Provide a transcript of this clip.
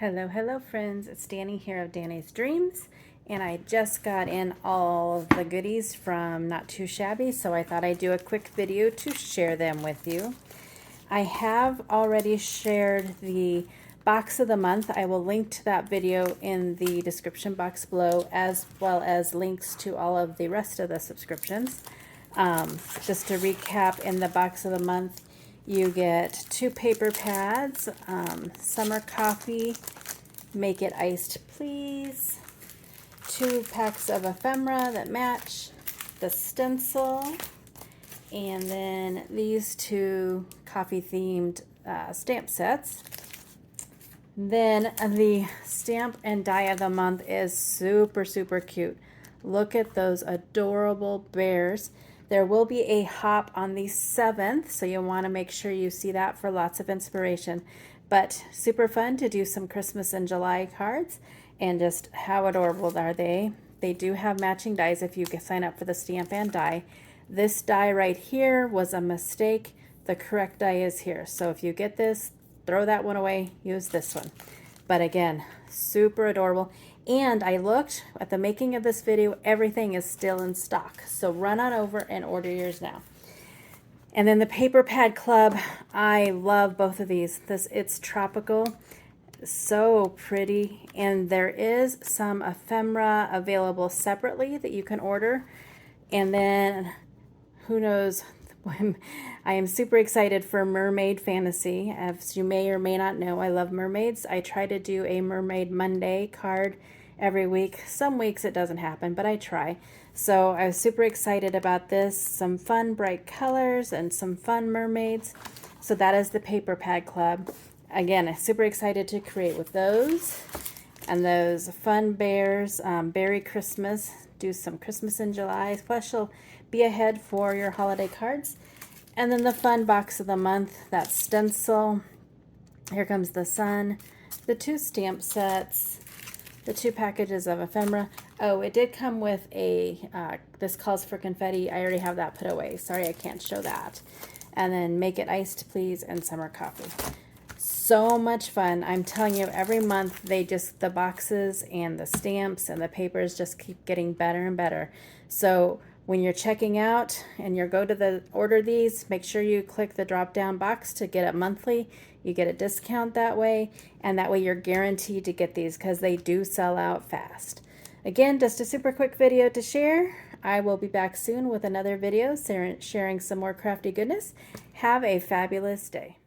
Hello friends, it's Danny here of Danny's Dreams, and I just got in all of the goodies from Not Too Shabby, so I thought I'd do a quick video to share them with you. I have already shared the box of the month. I will link to that video in the description box below, as well as links to all of the rest of the subscriptions. Just to recap, in the box of the month, you get 2 paper pads, summer coffee, make it iced please, 2 packs of ephemera that match, the stencil, and then these 2 coffee themed stamp sets. Then the stamp and die of the month is super cute. Look at those adorable bears. There will be a hop on the 7th, so you'll want to make sure you see that for lots of inspiration. But super fun to do some Christmas in July cards, and just how adorable are they. They do have matching dies if you sign up for the stamp and die. This die right here was a mistake. The correct die is here. So if you get this, throw that one away, use this one. But again, super adorable. And I looked at the making of this video, everything is still in stock. So run on over and order yours now. And then the Paper Pad Club, I love both of these. It's tropical, so pretty. And there is some ephemera available separately that you can order. And then, who knows, I am super excited for Mermaid Fantasy. As you may or may not know, I love mermaids. I try to do a Mermaid Monday card every week. Some weeks it doesn't happen, but I try. So I was super excited about this. Some fun bright colors and some fun mermaids. So that is the Paper Pad Club. Again, I'm super excited to create with those. And those fun bears, Berry Christmas, do some Christmas in July. Plus you'll be ahead for your holiday cards. And then the fun box of the month, that stencil. Here comes the sun, the 2 stamp sets, the 2 packages of ephemera. Oh, it did come with a, this calls for confetti. I already have that put away. Sorry, I can't show that. And then make it iced please and summer coffee. So much fun. I'm telling you, every month the boxes and the stamps and the papers just keep getting better and better. So when you're checking out and you go to order these, make sure you click the drop down box to get it monthly. You get a discount that way, and that way you're guaranteed to get these because they do sell out fast. Again, just a super quick video to share. I will be back soon with another video sharing some more crafty goodness. Have a fabulous day.